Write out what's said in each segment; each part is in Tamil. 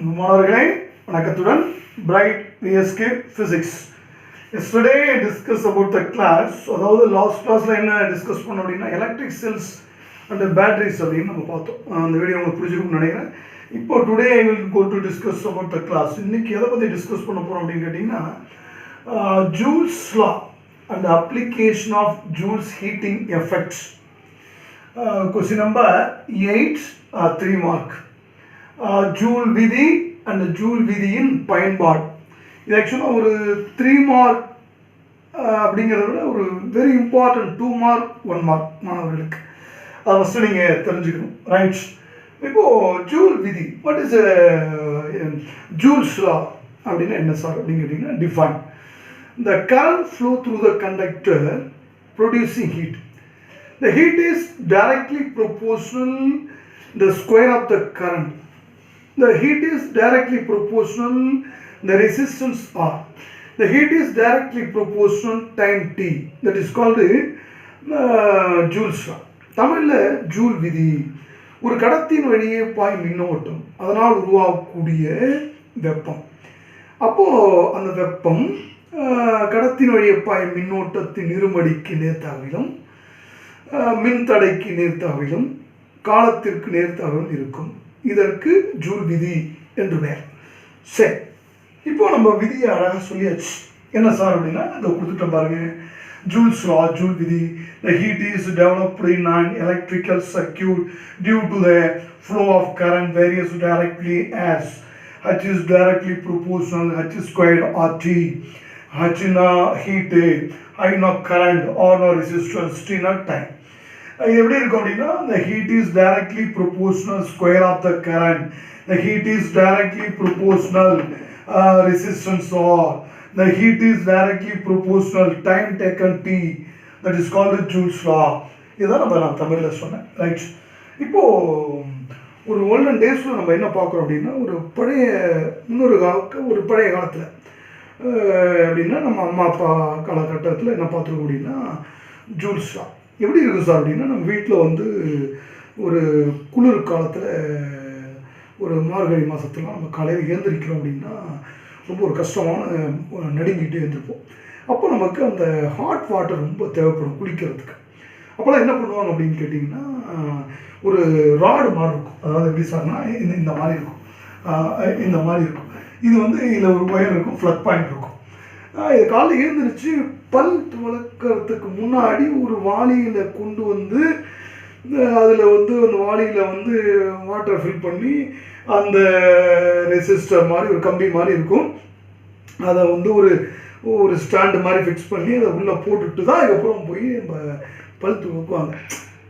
மாணவர்களே வணக்கத்துடன் bright VSK physics. Yesterday discuss about the class. அதாவது லாஸ்ட் கிளாஸில் என்ன டிஸ்கஸ் பண்ணோம் அப்படின்னா எலக்ட்ரிக் செல்ஸ் அண்ட் பேட்டரிஸ் அப்படின்னு நம்ம பார்த்தோம். அந்த வீடியோ உங்களுக்கு பிடிச்சிருக்குன்னு நினைக்கிறேன். இப்போ today I will go to discuss about the class. இன்னைக்கு எதை பற்றி டிஸ்கஸ் பண்ண போகிறோம் அப்படின்னு கேட்டிங்கன்னா Joule's law and application of Joule's heating effects. Question number 8, 3 mark. Joule விதி அண்ட் ஜூல் விதியின் பயன்பாடு. இது ஆக்சுவலாக ஒரு 3 மார்க் அப்படிங்கிறத விட ஒரு வெரி இம்பார்ட்டன்ட் 2 மார்க் 1 மார்க் மாணவர்களுக்கு. அதை ஃபஸ்ட்டு நீங்கள் தெரிஞ்சுக்கணும். ரைட். இப்போது ஜூல் விதி, வாட் இஸ் ஜூல்ஸ் லா அப்படின்னா என்ன சார் அப்படின்னு கேட்டிங்கன்னா, define the current flow through the conductor producing heat. The heat is directly proportional the square of the current. The heat is directly proportional the resistance R. The heat is directly proportional time T. That is called Joule's law. தமிழில் ஜூல் விதி. ஒரு கடத்தின் வழியே பாய் மின்னோட்டம், அதனால் உருவாகக்கூடிய வெப்பம். அப்போது அந்த வெப்பம் கடத்தின் வழியே பாய் மின்னோட்டத்தின் இருமடிக்கு நேர்த்தாவிலும் மின்தடைக்கு நேர்த்தாவிலும் காலத்திற்கு நேர்த்தாவிலும் இருக்கும். இதற்கு ஜூல் விதி என்று பெயர். சரி, இப்போ நம்ம விதியை அழகாக சொல்லியாச்சு. என்ன சார் அப்படின்னா அதை கொடுத்துட்டோம் பாருங்க. ஜூல்ஸ் லா, ஜூல் விதி. The heat is developed in an electrical circuit due to the flow of current varies directly as H is directly proportional H squared RT. H na heat, I na current, or no resistance, T na time. இது எப்படி இருக்கும் அப்படின்னா, the heat is directly proportional square of the current. The heat is directly proportional resistance R. The heat is directly proportional time taken T. That is called Joule's law. இதுதான் நான் தமிழில் சொன்னேன். ரைட். இப்போது ஒரு ஓல்டன் டேஸில் நம்ம என்ன பார்க்குறோம் அப்படின்னா, ஒரு பழைய காலத்தில் அப்படின்னா நம்ம அம்மா அப்பா காலகட்டத்தில் என்ன பார்த்துருக்கோம் அப்படின்னா, ஜூல்ஸ் லா எப்படி இருக்குது சார் அப்படின்னா, நம்ம வீட்டில் வந்து ஒரு குளிர் காலத்தில் ஒரு மார்கழி மாதத்துலாம் நம்ம காலையில் எழுந்திரிக்கிறோம் அப்படின்னா ரொம்ப ஒரு கஷ்டமான நடுங்கிட்டு எழுந்திருப்போம். அப்போ நமக்கு அந்த ஹாட் வாட்டர் ரொம்ப தேவைப்படும் குளிக்கிறதுக்கு. அப்போலாம் என்ன பண்ணுவாங்க அப்படின்னு கேட்டிங்கன்னா, ஒரு ராடு மாதிரி இருக்கும். அதாவது எப்படி சார்னா இந்த மாதிரி இருக்கும், இந்த மாதிரி இருக்கும். இது வந்து இதில் ஒரு ஒயர் இருக்கும், ஃப்ளக் பாயிண்ட் இருக்கும். இது காலையில் எழுந்திரிச்சு பல் துளக்கிறதுக்கு முன்னாடி ஒரு வாளியில் கொண்டு வந்து அதில் வந்து அந்த வாளியில் வந்து வாட்டரை ஃபில் பண்ணி அந்த ரெசிஸ்டர் மாதிரி ஒரு கம்பி மாதிரி இருக்கும். அதை வந்து ஒரு ஸ்டாண்டு மாதிரி ஃபிக்ஸ் பண்ணி அதை உள்ளே போட்டுட்டு தான் அதுக்கப்புறம் போய் நம்ம பல் துளக்குவாங்க.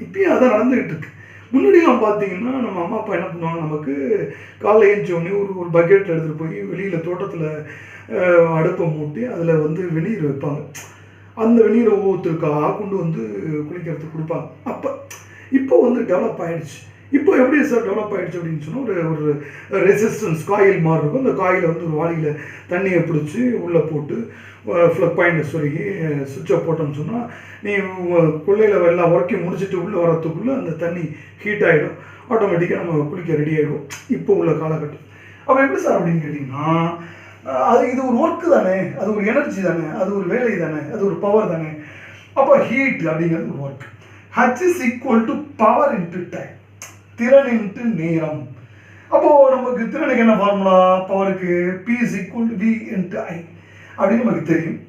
இப்பயும் அதான் நடந்துக்கிட்டு இருக்கு. முன்னாடிலாம் பார்த்தீங்கன்னா நம்ம அம்மா அப்பா என்ன பண்ணுவாங்க, நமக்கு காலைல எழுந்தோடனே ஒரு பக்கெட்டில் எடுத்துகிட்டு போய் வெளியில் தோட்டத்தில் அடுப்பை மூட்டி அதில் வந்து வெந்நீர் வைப்பாங்க. அந்த வெந்நீரை ஒவ்வொருத்தருக்காக கொண்டு வந்து குளிக்கிறதுக்கு கொடுப்பாங்க. இப்போ வந்து டெவலப் ஆகிடுச்சு. இப்போ எப்படி சார் டெவலப் ஆகிடுச்சு அப்படின்னு சொன்னால், ஒரு ரெசிஸ்டன்ஸ் காயில் மாதிரி இருக்கும். அந்த காயில் வந்து ஒரு வாளியில் தண்ணியை பிடிச்சி உள்ளே போட்டு ஃப்ளக் பாயிண்ட் சொருகி சுவிட்சை போட்டோம்னு சொன்னால், நீ கொள்ளையில் எல்லா ஒர்க்கையும் முடிச்சுட்டு உள்ளே வரத்துக்குள்ளே அந்த தண்ணி ஹீட் ஆகிடும். ஆட்டோமேட்டிக்காக நம்ம குளிக்க ரெடி ஆகிடும் இப்போ உள்ள காலகட்டம். அப்போ எப்படி சார் அப்படின்னு கேட்டிங்கன்னா, இது ஒரு ஒர்க்கு தானே, அது ஒரு எனர்ஜி தானே, அது ஒரு வேலை தானே, அது ஒரு பவர் தானே. அப்போ ஹீட் அப்படிங்கிறது ஒரு work. H is equal to power into time. திறன் இன்ட்டு நேரம். அப்போது நமக்கு திறனுக்கு என்ன formula, பவருக்கு P is equal to V into I அப்படின்னு நமக்கு தெரியும்.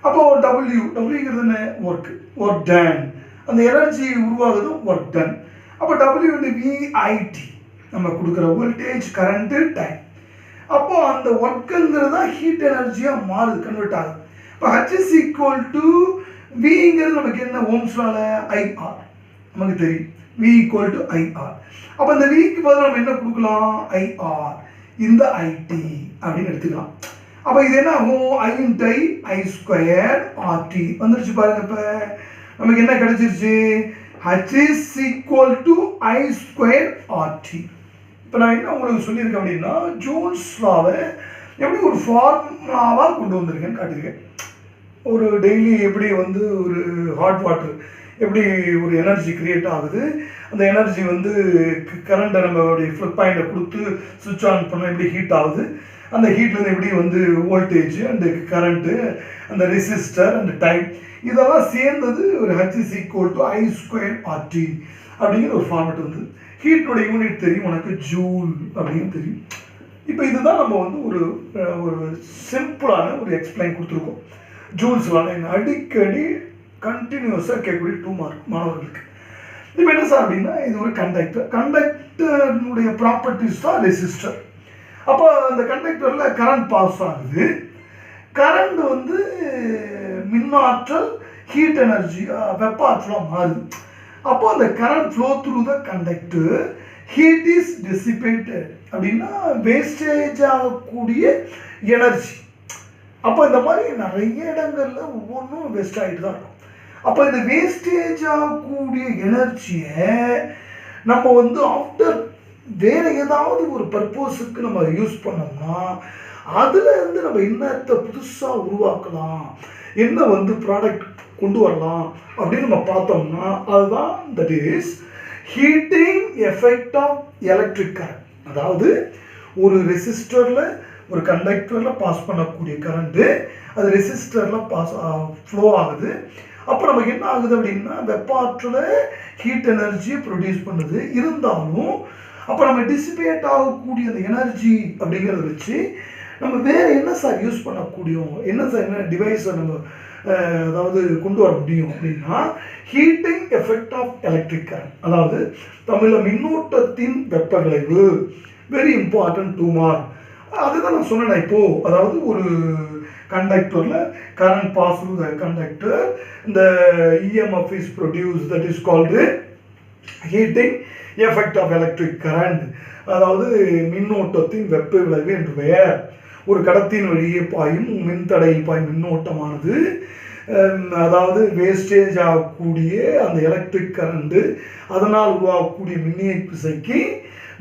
அப்போது டபிள்யூங்கிறது என்ன, ஒர்க் டன். அந்த எனர்ஜி உருவாகுது ஒர்க் டன். அப்போ W into VIT நம்ம கொடுக்குற வோல்டேஜ், கரண்ட்டு, டைம். அப்போது அந்த ஒர்க்குங்கிறது தான் ஹீட் எனர்ஜியாக மாறுது, கன்வெர்ட் ஆகுது. இப்போ H is equal to Vங்கிறது நமக்கு என்ன, ஓம்ஸ் லால IR நமக்கு தெரியும். V equal to IR. அப்போ இந்த Vக்கு பதிலாக நம்ம என்ன கொடுக்கலாம், IR இந்த IT அப்படின்னு எடுத்துக்கலாம். அப்போ இது என்ன ஆகும், I into I squared RT வந்துருச்சு பாருங்க. இப்போ நமக்கு என்ன கிடைச்சிருச்சு, H is equal to I squared RT. இப்போ நான் என்ன உங்களுக்கு சொல்லியிருக்கேன் அப்படின்னா, ஜூல்ஸ் லாவை எப்படி ஒரு ஃபார்முலாவாக கொண்டு வந்திருக்கேன்னு காட்டியிருக்கேன். ஒரு டெய்லி எப்படி வந்து ஒரு ஹாட் வாட்டர் எப்படி ஒரு எனர்ஜி கிரியேட் ஆகுது, அந்த எனர்ஜி வந்து கரண்ட்டை நம்மளுடைய ஃப்ளக் பாயிண்ட்டை கொடுத்து சுவிட்ச் ஆன் பண்ண எப்படி ஹீட் ஆகுது, அந்த ஹீட்லேருந்து எப்படி வந்து வோல்டேஜ் அண்டு கரண்ட்டு அந்த ரெசிஸ்டர் அண்ட் டைம் இதெல்லாம் சேர்ந்தது ஒரு H=I²RT அப்படிங்கிற ஒரு ஃபார்மேட் வந்து. ஹீட்டோட யூனிட் தெரியும் உனக்கு, ஜூல் அப்படின்னு தெரியும். இப்போ இதுதான் நம்ம வந்து ஒரு ஒரு சிம்பிளான ஒரு எக்ஸ்பிளைன் கொடுத்துருக்கோம். ஜூல்ஸ்லாம் அடிக்கடி கண்டினியூஸாக கேட்கக்கூடிய 2 மார்க் மாணவர்களுக்கு. இப்போ என்ன சார் அப்படின்னா, இது ஒரு கண்டக்டருடைய ப்ராப்பர்ட்டிஸ் தான் ரெசிஸ்டர். அப்போ அந்த கண்டக்டரில் கரண்ட் பாஸ் ஆகுது. கரண்ட் வந்து மின்னாற்றல் ஹீட் எனர்ஜி வெப்ப ஆற்றலாக மாறுது. அப்போ அந்த current flow through the conductor, heat is dissipated அப்படின்னா வேஸ்டேஜ் ஆகக்கூடிய எனர்ஜி. அப்போ இந்த மாதிரி நிறைய இடங்கள்ல ஒவ்வொன்றும் வேஸ்ட் ஆகிட்டு தான் இருக்கும். அப்போ இந்த வேஸ்டேஜ் ஆகக்கூடிய எனர்ஜியை நம்ம வந்து ஆஃப்டர் வேறு ஏதாவது ஒரு பர்பஸுக்கு நம்ம யூஸ் பண்ணோம்னா அதில் இருந்து நம்ம என்னத்தை புதுசாக உருவாக்கலாம், என்ன வந்து ப்ராடக்ட் கொண்டு வரலாம் அப்படின்னு நம்ம பார்த்தோம்னா அதுதான் that is heating effect of electric current. அதாவது ஒரு ரெசிஸ்டரில் ஒரு கண்டக்டரில் பாஸ் பண்ணக்கூடிய கரண்ட்டு அது ரெசிஸ்டரில் ஃப்ளோ ஆகுது. அப்போ நமக்கு என்ன ஆகுது அப்படின்னா வெப்ப ஆற்றலை ஹீட் எனர்ஜியை ப்ரொடியூஸ் பண்ணுது. இருந்தாலும் அப்போ நம்ம டிசிபேட் ஆகக்கூடிய அந்த எனர்ஜி அப்படிங்கிறத வச்சு நம்ம வேறு என்ன சார் யூஸ் பண்ணக்கூடியும், என்ன சார் என்ன டிவைஸை நம்ம அதாவது கொண்டு வர முடியும் அப்படின்னா heating effect of electric current, அதாவது தமிழில் மின்னோட்டத்தின் வெப்ப விளைவு. Very important 2 mark. அதுதான் நான் சொன்னேன் இப்போது. அதாவது ஒரு கண்டக்டரில் current pass through the conductor, இந்த EMF is produce, that is called heating effect of electric current. அதாவது மின்னோட்டத்தின் வெப்ப விளைவு என்று பெயர். ஒரு கடத்தின் வழியே பாயும் மின்தடையில் பாயும் மின்னோட்டமானது அதாவது வேஸ்டேஜ் ஆகக்கூடிய அந்த எலக்ட்ரிக் கரண்ட்டு அதனால் உருவாகக்கூடிய மின்னியக்கு விசைக்கு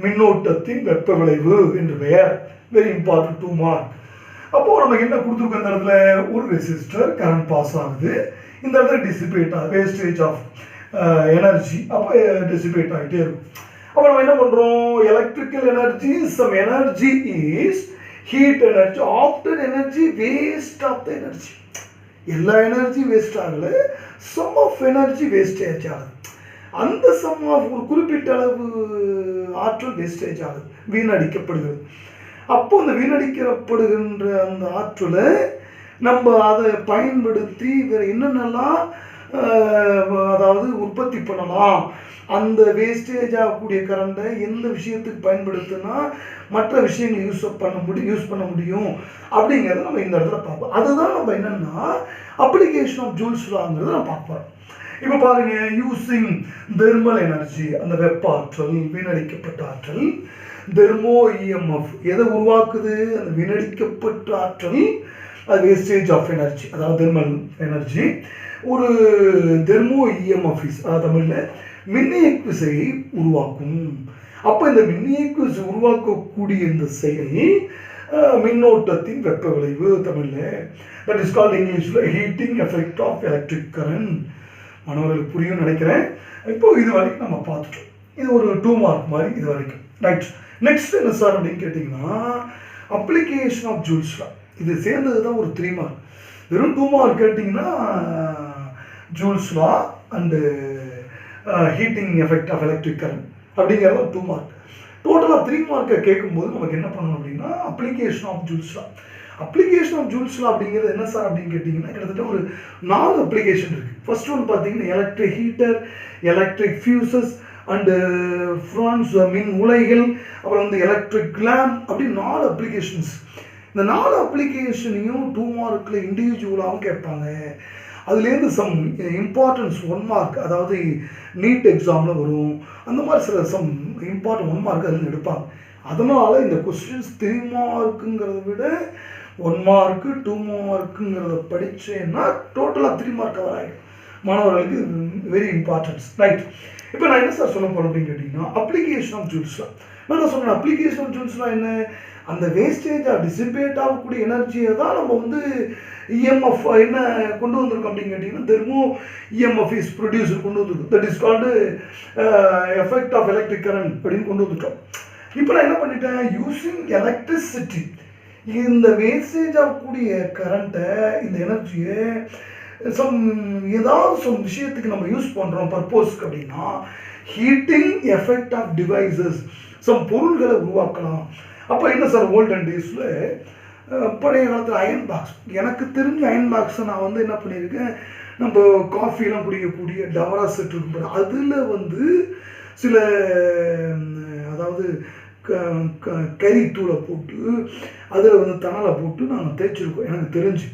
மின்னோட்டத்தின் வெப்ப விளைவு என்று பெயர். Very important 2 mark. அப்போது நமக்கு என்ன கொடுத்துருக்கோம், இந்த இடத்துல ஒரு ரெசிஸ்டர் கரண்ட் பாஸ் ஆகுது, இந்த இடத்துல டிசிபேட் ஆகுது வேஸ்டேஜ் ஆஃப் எனர்ஜி. அப்போ டிசிபேட் ஆகிட்டே இருக்கும். அப்போ நம்ம என்ன பண்ணுறோம், electrical energy some energy is heat energy after energy waste of the energy. எல்லா எனர்ஜி வேஸ்ட் ஆகலை, சம் ஆஃப் எனர்ஜி வேஸ்டேஜ் ஆகுது. அந்த சம் ஆஃப் ஒரு குறிப்பிட்ட அளவு ஆற்றல் வேஸ்டேஜ் ஆகுது, வீணடிக்கப்படுகிறது. அப்போ அந்த வீணடிக்கப்படுகின்ற அந்த ஆற்றலை நம்ம அதை பயன்படுத்தி வேறு என்னென்னலாம் அதாவது உற்பத்தி பண்ணலாம், அந்த வேஸ்டேஜ் ஆகக்கூடிய கரண்ட்டை எந்த விஷயத்துக்கு பயன்படுத்தினா மற்ற விஷயங்களை யூஸ் பண்ண முடியும் அப்படிங்கிறத நம்ம இந்த இடத்துல பார்ப்போம். அதுதான் நம்ம என்னென்னா அப்ளிகேஷன் ஆஃப் ஜூல்ஸ் லாங்கிறத நம்ம பார்ப்போம். இப்போ பாருங்கள், யூஸிங் தெர்மல் எனர்ஜி, அந்த வெப்ப ஆற்றல் வீணடிக்கப்பட்ட ஆற்றல். தெர்மோ EMF எதை உருவாக்குது, அந்த வீணடிக்கப்பட்ட ஆற்றல், அது வேஸ்டேஜ் ஆஃப் எனர்ஜி, அதாவது தெர்மல் எனர்ஜி. ஒரு தெர்மோ EMF அதாவது தமிழில் மின்னியக்கு விசையை உருவாக்கும். அப்போ இந்த மின்னியக்கு விசை உருவாக்கக்கூடிய இந்த செயல் மின்னோட்டத்தின் வெப்ப விளைவு தமிழில். தட் இஸ் கால்ட் இங்கிலீஷில் heating effect of electric current. மாணவர்களுக்கு புரியும் நினைக்கிறேன். இப்போ இது வரைக்கும் நம்ம பார்த்துட்டோம். இது ஒரு 2 மார்க் மாதிரி இது வரைக்கும். ரைட், நெக்ஸ்ட் என்ன சார் அப்படின்னு கேட்டிங்கன்னா அப்ளிகேஷன் ஆஃப் ஜூல்ஸ் லா. இது சேர்ந்தது தான் ஒரு 3 மார்க். வெறும் 2 மார்க் கேட்டிங்கன்னா Joule's law and heating effect of electric current அப்படிங்கிறது 2 மார்க். டோட்டலாக 3 மார்க்கை கேட்கும்போது நமக்கு என்ன பண்ணணும் அப்படின்னா application of Joule's law. Application of Joule's law அப்படிங்கிறது என்ன சார் அப்படின்னு கேட்டிங்கன்னா கிட்டத்தட்ட ஒரு 4 அப்ளிகேஷன் இருக்குது. ஃபர்ஸ்ட் ஒன் பார்த்தீங்கன்னா electric heater, electric fuses and France மின் உலைகள், அப்புறம் வந்து எலக்ட்ரிக் லேம்ப், அப்படி 4 அப்ளிகேஷன்ஸ். இந்த 4 அப்ளிகேஷனையும் 2 மார்க்கில் இண்டிவிஜுவலாகவும் கேட்பாங்க. அதுலேருந்து சம் இம்பார்ட்டன்ஸ் 1 மார்க், அதாவது நீட் எக்ஸாமில் வரும். அந்த மாதிரி சில சம் இம்பார்ட்டன்ட் 1 மார்க் அதில் எடுப்பாங்க. அதனால் இந்த கொஸ்டின்ஸ் 3 மார்க்குங்கிறத விட 1 மார்க்கு 2 மார்க்குங்கிறத படித்தேன்னா டோட்டலாக 3 மார்க் கவர் ஆகிடும். மாணவர்களுக்கு வெரி இம்பார்ட்டன்ஸ். ரைட், இப்போ நான் என்ன சார் சொல்ல போகிறேன் அப்படின்னு கேட்டிங்கன்னா அப்ளிகேஷன் ஆஃப் ஜூல்ஸ் லா. நான் சொன்னேன் அப்ளிகேஷன் ஆஃப் ஜூல்ஸ் லா என்ன, அந்த வேஸ்டேஜாக டிசிபேட் ஆகக்கூடிய எனர்ஜியை தான் நம்ம வந்து இஎம்எஃப் என்ன கொண்டு வந்திருக்கோம் அப்படின்னு கேட்டிங்கன்னா திரும்பவும் இஎம்எஃப் இஸ் ப்ரொடியூசர் கொண்டு வந்திருக்கோம். That is called effect of electric current அப்படின்னு கொண்டு வந்துட்டோம். இப்போ நான் என்ன பண்ணிட்டேன், யூஸிங் எலக்ட்ரிசிட்டி, இந்த வேஸ்டேஜ் ஆகக்கூடிய கரண்ட்டை, இந்த எனர்ஜியை ஏதாவது விஷயத்துக்கு நம்ம யூஸ் பண்ணுறோம் பர்போஸ்க்கு அப்படின்னா, ஹீட்டிங் எஃபெக்ட் ஆஃப் டிவைசஸ், பொருள்களை உருவாக்கலாம். அப்போ என்ன சார், ஓல்டன் டேஸில் பழைய காலத்தில் அயன் பாக்ஸ், எனக்கு தெரிஞ்ச அயன் பாக்ஸை நான் என்ன பண்ணியிருக்கேன், நம்ம காஃபிலாம் குடிக்கக்கூடிய டவரா செட் இருக்கும், அதில் சில அதாவது கறி தூளை போட்டு அதில் தணலை போட்டு நாங்கள் தேய்ச்சிருக்கோம் எனக்கு தெரிஞ்சு.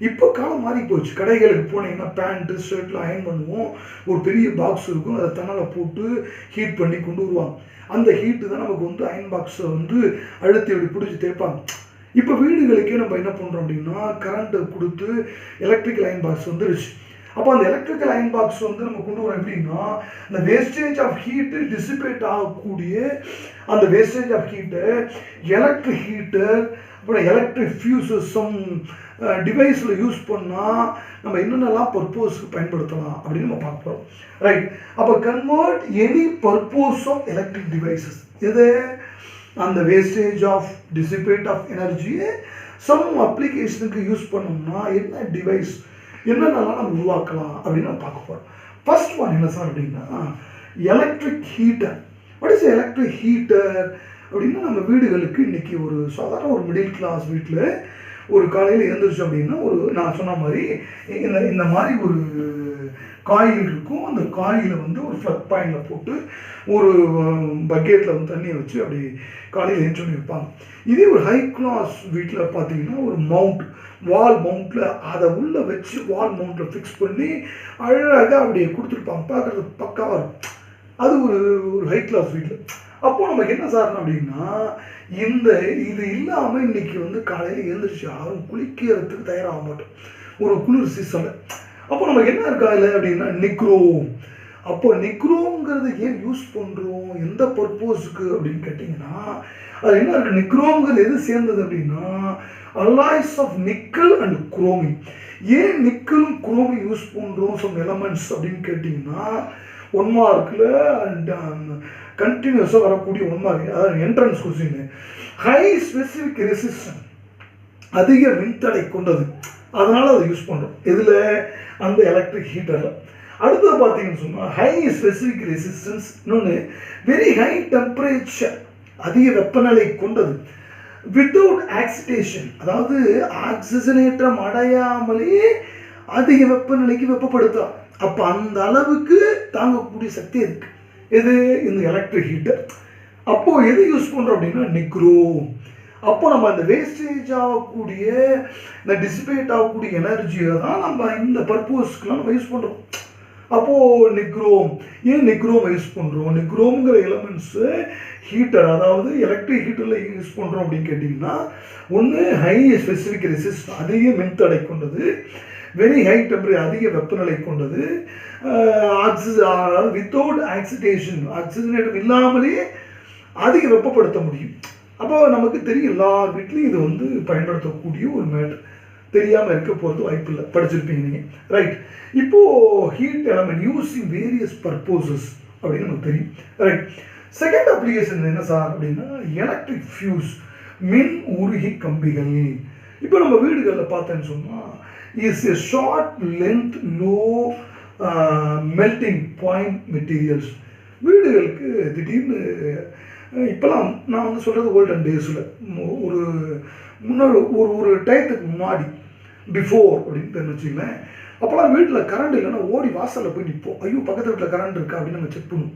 இப்போ காலம் மாறி போச்சு. கடைகளுக்கு போனீங்கன்னா பேண்ட்டு ஷர்ட்லாம் அயன் பண்ணுவோம், ஒரு பெரிய பாக்ஸ் இருக்கும், அதை தணலை போட்டு ஹீட் பண்ணி கொண்டு வருவாங்க. அந்த ஹீட்டு தான் நமக்கு அயன் பாக்ஸை அழுத்தி அப்படி பிடிச்சி தேய்ப்பாங்க. இப்போ வீடுகளுக்கே நம்ம என்ன பண்ணுறோம் அப்படின்னா, கரண்ட்டை கொடுத்து எலக்ட்ரிக்கல் அயன் பாக்ஸ் வந்துருச்சு. அப்போ அந்த எலக்ட்ரிக்கல் அயன் பாக்ஸ் நம்ம கொண்டு வரோம் எப்படின்னா, இந்த வேஸ்டேஜ் ஆஃப் ஹீட்டு டிசிபேட் ஆகக்கூடிய அந்த வேஸ்டேஜ் ஆஃப் ஹீட்டை எலக்ட்ரிக் ஹீட்டர், அப்புறம் எலக்ட்ரிக் ஃபியூசஸ் டிவைஸில் யூஸ் பண்ணால் நம்ம என்னென்னலாம் பர்போஸ்க்கு பயன்படுத்தலாம் அப்படின்னு நம்ம பார்க்க போகிறோம். ரைட். அப்போ convert any purpose of electric devices, எது அந்த வேஸ்டேஜ் ஆஃப் டிசிபேட் ஆஃப் எனர்ஜியை அப்ளிகேஷனுக்கு யூஸ் பண்ணோம்னா என்ன டிவைஸ் என்னென்னலாம் நம்ம உருவாக்கலாம் அப்படின்னு நம்ம பார்க்க போகிறோம். ஃபர்ஸ்ட் ஒன் என்ன சார் அப்படின்னா, electric heater. What is electric heater அப்படின்னா, நம்ம வீடுகளுக்கு இன்றைக்கி ஒரு சாதாரண ஒரு மிடில் கிளாஸ் வீட்டில் ஒரு காலையில் எழுந்திரிச்சு அப்படின்னா, நான் சொன்ன மாதிரி இந்த மாதிரி ஒரு காயில் இருக்கும். அந்த காயில் ஒரு ஃப்ளக் பாயிண்டில் போட்டு ஒரு பக்கெட்டில் தண்ணியை வச்சு அப்படி காலையில் எழுந்திரிச்சு வைப்பாங்க. இதே ஒரு ஹை கிளாஸ் வீட்டில் பார்த்தீங்கன்னா ஒரு மவுண்ட், வால் மவுண்ட்டில் அதை உள்ளே வச்சு வால் மவுண்ட்டில் ஃபிக்ஸ் பண்ணி அழகாக அப்படியே கொடுத்துருப்பாங்க. பார்க்குறதுக்கு பக்காவாக இருக்கும். அது ஒரு ஹை கிளாஸ் வீட்டில். அப்போது நமக்கு என்ன சார் அப்படின்னா, இது இல்லாமல் இன்றைக்கி காலையில் எழுந்திரிச்சு யாரும் குளிக்கிறதுக்கு தயாராக மாட்டோம் ஒரு குளிர் சீசனில். அப்போ நமக்கு என்ன இருக்கா இல்லை அப்படின்னா, நிக்ரோம். அப்போ நிக்ரோங்கிறது ஏன் யூஸ் பண்ணுறோம், எந்த பர்போஸுக்கு அப்படின்னு கேட்டிங்கன்னா, அது என்ன இருக்குது, நிக்ரோங்கிறது எது சேர்ந்தது அப்படின்னா, alloys of nickel and chromium. ஏன் நிக்கலும் குரோமிங் யூஸ் பண்ணுறோம் எலமெண்ட்ஸ் அப்படின்னு கேட்டிங்கன்னா, 1 மார்க்கில் அண்ட் கண்டினியூஸாக வரக்கூடிய 1 மார்க், அதாவது entrance question, high specific resistance, அதிக மின்தடை கொண்டது, அதனால் அதை யூஸ் பண்ணுறோம். இதில் அந்த எலக்ட்ரிக் ஹீட்டரில். அடுத்தது பார்த்தீங்கன்னு சொன்னால் ஹை ஸ்பெசிஃபிக் ரெசிஸ்டன்ஸ், இன்னொன்று வெரி ஹை டெம்பரேச்சர், அதிக வெப்பநிலை கொண்டது, வித்தவுட் ஆக்சிடேஷன், அதாவது ஆக்சிஜனேற்றம் அடையாமலே அதிக வெப்பநிலைக்கு வெப்பப்படுத்தலாம். அப்போ அந்த அளவுக்கு தாங்கக்கூடிய சக்தி இருக்கு எது, இந்த எலக்ட்ரிக் ஹீட்டர். அப்போது எது யூஸ் பண்ணுறோம் அப்படின்னா, நிக்ரோம். அப்போ நம்ம அந்த வேஸ்டேஜ் ஆகக்கூடிய, இந்த டிசிபேட் ஆகக்கூடிய எனர்ஜியை தான் நம்ம இந்த பர்போஸ்க்கெலாம் நம்ம யூஸ் பண்ணுறோம். அப்போது நிக்ரோம், ஏன் நிக்ரோம் யூஸ் பண்ணுறோம், நிக்ரோம்ங்கிற எலமெண்ட்ஸு ஹீட்டர், அதாவது எலக்ட்ரிக் ஹீட்டரில் யூஸ் பண்ணுறோம் அப்படின்னு கேட்டிங்கன்னா, ஒன்று ஹை ஸ்பெசிஃபிக் ரெசிஸ்ட், அதிக மின்தடை கொண்டது, வெரி ஹை டெம்பரேச்சர், அதிக வெப்பநிலை கொண்டது, அதாவது வித்தவுட் ஆக்சிடேஷன், ஆக்சிஜனேட்டம் இல்லாமலேயே அதிக வெப்பப்படுத்த முடியும். அப்போ நமக்கு தெரியும் எல்லார் வீட்லையும் இது பயன்படுத்தக்கூடிய ஒரு மேட்டர், தெரியாமல் இருக்க போகிறது வாய்ப்பு இல்லை, படிச்சிருப்பீங்க நீங்கள். ரைட். இப்போது heat element using various purposes அப்படின்னு நமக்கு தெரியும். ரைட். செகண்ட் அப்ளிகேஷன் என்ன சார் அப்படின்னா, எலக்ட்ரிக் ஃபியூஸ், மின் உருகி கம்பிகள். இப்போ நம்ம வீடுகளில் பார்த்தேன்னு சொன்னால், is a short length low melting point materials. வீடுகளுக்கு திடீர்னு இப்போலாம் நான் சொல்கிறது ஓல்டன் டேஸில், ஒரு முன்னாடி ஒரு டயத்துக்கு முன்னாடி, பிஃபோர் அப்படின்னு வச்சுங்களேன், அப்போலாம் வீட்டில் கரண்ட் இல்லைன்னா ஓடி வாசலில் போய் நிற்போம். ஐயோ பக்கத்து வீட்டில் கரண்ட் இருக்கா அப்படின்னு நம்ம செக் பண்ணுவோம்.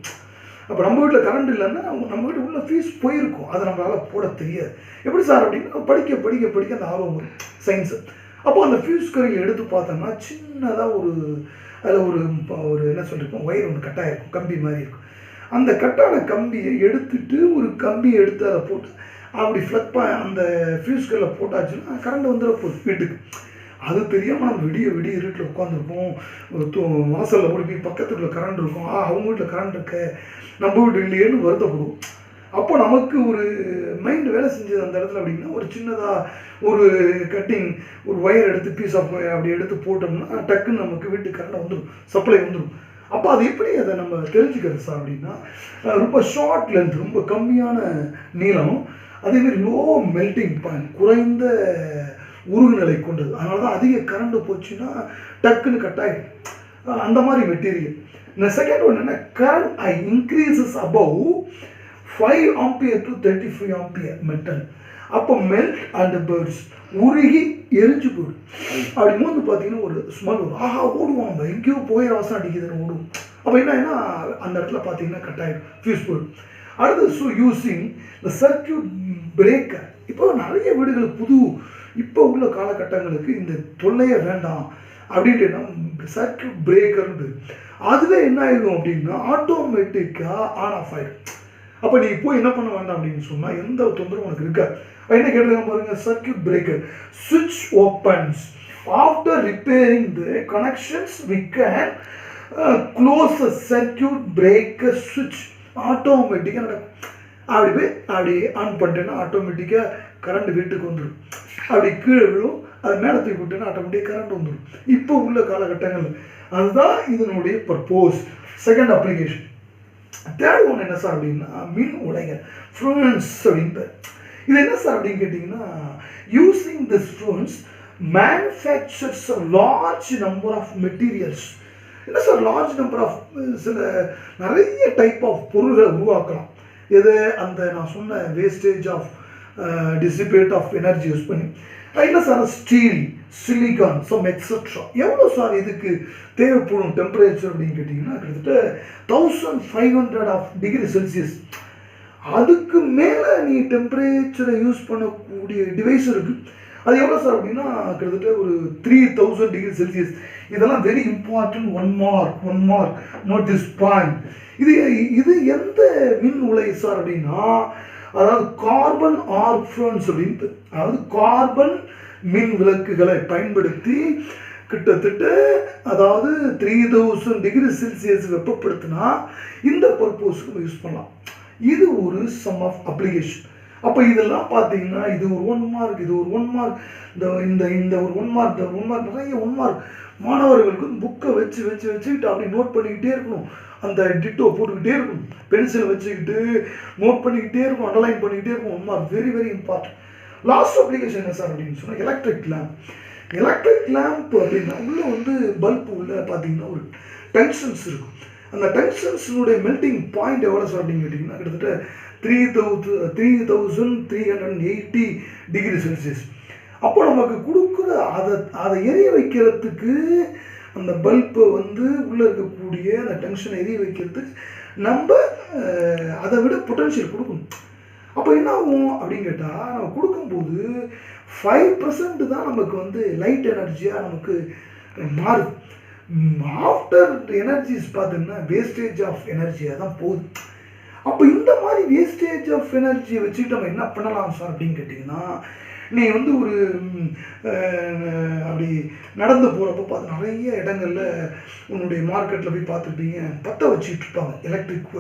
அப்போ நம்ம வீட்டில் கரண்ட் இல்லைன்னா நம்ம வீட்டு உள்ள ஃபீஸ் போயிருக்கும், அதை நம்மளால் போட தெரியாது. எப்படி சார் அப்படின்னா, படிக்க படிக்க படிக்க அந்த ஆர்வம் வரும் சயின்ஸு. அப்போது அந்த ஃபியூஸ் கரையில் எடுத்து பார்த்தோம்னா சின்னதாக அதில் ஒரு என்ன சொல்லியிருக்கோம், ஒயர் ஒன்று கட்டாயிருக்கும், கம்பி மாதிரி இருக்கும். அந்த கட்டான கம்பியை எடுத்துட்டு ஒரு கம்பியை எடுத்து அதை போட்டு அப்படி ஃப்ளக் அந்த ஃபியூஸ்களில் போட்டாச்சுன்னா கரண்ட் வந்துட போகுது வீட்டுக்கு. அது தெரியாமல் நம்ம விடிய இருட்டில் உட்காந்துருப்போம், வாசலில் ஓடி போய் பக்கத்து வீட்டில் கரண்ட் இருக்கும், அவங்க வீட்டில் கரண்ட் இருக்க நம்ம வீட்டு இல்லையேன்னு வருத்தப்படுவோம். அப்போ நமக்கு ஒரு மைண்ட் வேலை செஞ்சது அந்த இடத்துல அப்படின்னா, ஒரு சின்னதாக ஒரு கட்டிங், ஒரு ஒயர் எடுத்து பீஸ் ஆஃப் ஒயர் அப்படி எடுத்து போட்டோம்னா டக்குன்னு நமக்கு வீட்டுக்கு கரண்ட் வந்துடும், சப்ளை வந்துடும். அப்போ அது எப்படி அதை நம்ம தெரிஞ்சுக்கிறது சார் அப்படின்னா, ரொம்ப ஷார்ட் லென்த், ரொம்ப கம்மியான நீளம், அதேமாதிரி லோ மெல்டிங் பாயிண்ட், குறைந்த உருகுநிலை கொண்டது. அதனால தான் அதிக கரண்ட் போச்சுன்னா டக்குன்னு கட் ஆகிடும். அந்த மாதிரி மெட்டீரியல். இந்த செகண்ட் ஒன் என்ன, current I increases above 5 ampere to 35 ampere metal. அப்போ மெல்ட் அண்ட் பர்ஸ், உருகி எரிஞ்சு போயிடும். அப்படிங்கும்போது பார்த்தீங்கன்னா ஒரு ஸ்மெல் வரும். ஆஹா ஓடுவாங்க, எங்கேயோ போயிட வாசம் அடிக்குதுன்னு ஓடுவோம். அப்போ என்னன்னா அந்த இடத்துல பார்த்தீங்கன்னா கட் ஆகிடும், ஃபியூஸ் போயிடும். அடுத்து யூஸிங் த சர்க்யூட் பிரேக்கர். இப்போ நிறைய வீடுகளுக்கு புது இப்போ உள்ள காலகட்டங்களுக்கு இந்த தொல்லையே வேண்டாம் அப்படின்ட்டு சர்க்யூட் பிரேக்கர்னு அதுவே என்ன ஆகிடும் அப்படின்னா ஆட்டோமேட்டிக்காக ஆன் ஆஃப் ஆகிடும். அப்போ நீ போய் என்ன பண்ண வேண்டாம் அப்படின்னு சொன்னால் எந்த தொந்தரவும் உனக்கு இருக்காது. என்ன கேட்டுருக்க பாருங்க, சர்க்யூட் பிரேக்கர் சுவிட்ச் opens after repairing the connections we can close a circuit breaker சுவிட்ச். ஆட்டோமேட்டிக்காக நடக்கும். அப்படி போய் அப்படி ஆன் பண்ணிட்டேன்னா ஆட்டோமேட்டிக்காக கரண்ட் வீட்டுக்கு வந்துடும். அப்படி கீழே விழும், அது மேலே தூக்கி விட்டேன்னா ஆட்டோமேட்டிக்காக கரண்ட் வந்துடும். இப்போ உள்ள காலகட்டங்கள் அதுதான் இதனுடைய பர்போஸ். Second application. தேர்ட் ஒன்று என்ன சார் அப்படின்னா மின் உலைகள், ஃப்ளூயன்ஸ் அப்படின்ட்டு. இது என்ன சார் அப்படின்னு கேட்டிங்கன்னா, using this fluence manufactures large number of materials. என்ன சார் லார்ஜ் நம்பர் ஆஃப், சில நிறைய டைப் ஆஃப் பொருள்களை உருவாக்கலாம். எது அந்த நான் சொன்ன wastage of dissipate of energy use பண்ணி. என்ன sir steel, silicon, some extra. எவ்வளோ சார் இதுக்கு தேவைப்படும் டெம்பரேச்சர் அப்படின்னு கேட்டிங்கன்னா கிட்டத்தட்ட 1500 ஆஃப் டிகிரி செல்சியஸ். அதுக்கு மேலே நீ டெம்பரேச்சரை யூஸ் பண்ணக்கூடிய டிவைஸ் இருக்குது. அது எவ்வளோ சார் அப்படின்னா கிட்டத்தட்ட ஒரு 3000 டிகிரி செல்சியஸ். இதெல்லாம் very important. One mark note this point. இது எந்த மின் உலை சார் அப்படின்னா, அதாவது கார்பன் ஆர்க் ஃப்ளூயன்ஸ் அப்படின்ட்டு. அதாவது கார்பன் மின் விளக்குகளை பயன்படுத்தி கிட்டத்தட்ட அதாவது 3000 டிகிரி செல்சியஸ் வெப்பப்படுத்தினா இந்த பர்போஸுக்கு நம்ம யூஸ் பண்ணலாம். இது ஒரு சம் ஆஃப் அப்ளிகேஷன். அப்போ இதெல்லாம் பார்த்தீங்கன்னா இது ஒரு 1 மார்க், இது ஒரு 1 மார்க், இந்த ஒரு 1 மார்க், நிறைய 1 மார்க். மாணவர்களுக்கு புக்கை வச்சுக்கிட்டு அப்படி நோட் பண்ணிக்கிட்டே இருக்கணும். அந்த டிட்டோ போட்டுக்கிட்டே இருக்கணும், பென்சிலை வச்சுக்கிட்டு நோட் பண்ணிக்கிட்டே இருக்கும், அண்டர்லைன் பண்ணிக்கிட்டே இருக்கும். 1 mark very very important. Last application என்ன சார் அப்படின்னு சொன்னால் எலக்ட்ரிக் லேம்ப் அப்படின்னா உள்ளே பல்ப் உள்ள பார்த்தீங்கன்னா ஒரு டங்ஸ்டன்ஸ் இருக்கும். அந்த டங்ஸ்டன்ஸினுடைய மெல்டிங் பாயிண்ட் எவ்வளோ சார் அப்படின்னு கேட்டிங்கன்னா கிட்டத்தட்ட 3380 டிகிரி செல்சியஸ். அப்போ நமக்கு கொடுக்குற அதை எரிய வைக்கிறதுக்கு அந்த பல்பை உள்ளே இருக்கக்கூடிய அந்த டங்ஷனை எரிய வைக்கிறதுக்கு நம்ம அதை விட பொட்டன்ஷியல் கொடுக்கணும். அப்போ என்ன ஆகும் அப்படின்னு கேட்டால், நம்ம கொடுக்கும்போது 5% தான் நமக்கு லைட் எனர்ஜியாக நமக்கு மாறுது. ஆஃப்டர் எனர்ஜிஸ் பார்த்தீங்கன்னா வேஸ்டேஜ் ஆஃப் எனர்ஜியாக தான் போகுது. அப்போ இந்த மாதிரி வேஸ்டேஜ் ஆஃப் எனர்ஜியை வச்சுக்கிட்டு நம்ம என்ன பண்ணலாம் சார் அப்படின்னு கேட்டிங்கன்னா, நீ ஒரு அப்படி நடந்து போகிறப்போ பார்த்து நிறைய இடங்களில் உன்னுடைய மார்க்கெட்டில் போய் பார்த்துருப்பீங்க, பற்ற வச்சுக்கிட்டு இருப்பாங்க. எலக்ட்ரிக்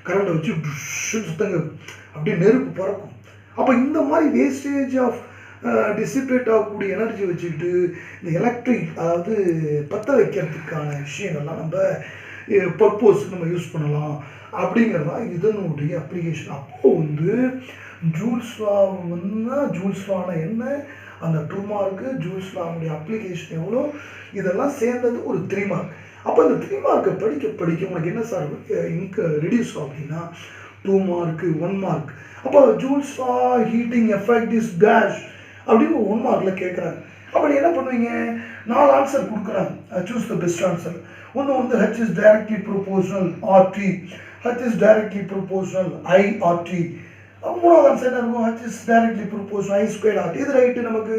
கரண்டை வச்சு சுத்தங்க அப்படியே நெருப்பு பறக்கும். அப்போ இந்த மாதிரி வேஸ்டேஜ் ஆஃப் டிசிபேட் ஆகக்கூடிய எனர்ஜி வச்சுக்கிட்டு இந்த எலக்ட்ரிக், அதாவது பற்ற வைக்கிறதுக்கான விஷயங்கள்லாம் நம்ம பர்போஸுக்கு நம்ம யூஸ் பண்ணலாம் அப்படிங்கிறதா இதனுடைய அப்ளிகேஷன். அப்போது ஜூல்ஸ் லானா என்ன, அந்த 2 மார்க்கு, ஜூல்ஸ் லாவுடைய அப்ளிகேஷன் எவ்வளோ, இதெல்லாம் சேர்ந்தது ஒரு 3 மார்க். அப்போ இந்த 3 மார்க்கை படிக்க உனக்கு என்ன சார் இங்கே ரெடியூஸ் அப்படின்னா 2 மார்க்கு, 1 மார்க். அப்போ joules law heating effect is dash அப்படின்னு 1 மார்க்கில் கேட்குறாங்க. அப்போ நீ என்ன பண்ணுவீங்க, 4 ஆன்சர் கொடுக்குறாங்க. Choose the best answer. ஒன்று H is directly proportional RT, H is directly proportional IRT. மூணாவது ஆன்சர் என்ன இருக்கும், H is directly proportional I squared RT. இது ரைட்டு. நமக்கு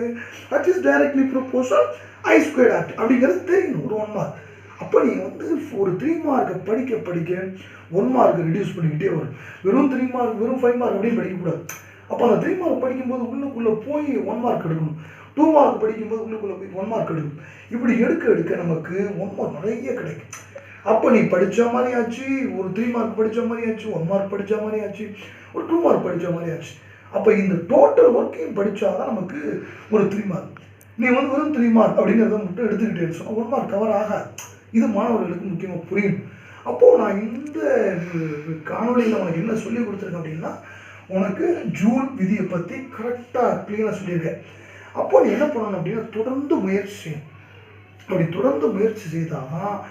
H is directly proportional I squared RT அப்படிங்கிறது தெரியணும், ஒரு 1 மார்க். அப்போ நீங்கள் ஒரு 3 மார்க்கை படிக்க 1 மார்க்கை ரெடியூஸ் பண்ணிக்கிட்டே வரும். வெறும் 3 மார்க், வெறும் 5 மார்க் அப்படின்னு படிக்கக்கூடாது. அப்போ அந்த 3 மார்க் படிக்கும்போது உள்ளுக்குள்ளே போய் 1 மார்க் எடுக்கணும். 2 மார்க் படிக்கும்போது உள்ளுக்குள்ளே போய் 1 மார்க் எடுக்கணும். இப்படி எடுக்க நமக்கு 1 மார்க் நிறைய கிடைக்கும். அப்போ நீ படித்த மாதிரி ஆச்சு, ஒரு 3 மார்க் படித்த மாதிரி ஆச்சு, 1 மார்க் படித்த மாதிரி ஆச்சு, ஒரு 2 மார்க் படித்த மாதிரி ஆச்சு. அப்போ இந்த டோட்டல் ஒர்க்கையும் படித்தா தான் நமக்கு ஒரு 3 மார்க். நீ வந்து வெறும் 3 மார்க் அப்படிங்கிறத மட்டும் எடுத்துக்கிட்டேன்னு சொன்னால் 1 மார்க் கவர் ஆகாது. இது மாணவர்களுக்கு முக்கியமாக புரியும். அப்போது நான் இந்த காணொலியில் உனக்கு என்ன சொல்லி கொடுத்துருக்கேன் அப்படின்னா, உனக்கு ஜூல் விதியை பற்றி கரெக்டாக க்ளீனாக சொல்லியிருக்கேன். அப்போ நீ என்ன பண்ணணும் அப்படின்னா, தொடர்ந்து முயற்சி செய்யணும். அப்படி தொடர்ந்து முயற்சி செய்தால்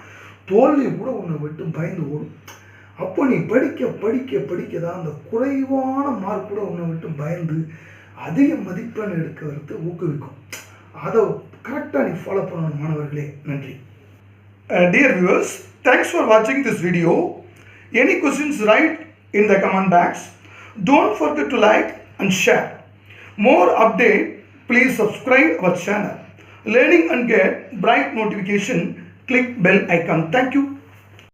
தோல்வியை கூட உன்னை விட்டு பயந்து ஓடும். அப்போ நீ படிக்க படிக்க படிக்க தான் அந்த குறைவான மார்க் கூட உன்னை விட்டு பயந்து அதிக மதிப்பெண் எடுக்கிறது ஊக்குவிக்கும். அதை கரெக்டாக நீ ஃபாலோ பண்ணணும் மாணவர்களே. நன்றி. Dear viewers, thanks for watching this video. Any questions, write in the comment box. Don't forget to like and share. More update, please subscribe our channel. Learning and get bright notification, click bell icon. Thank you.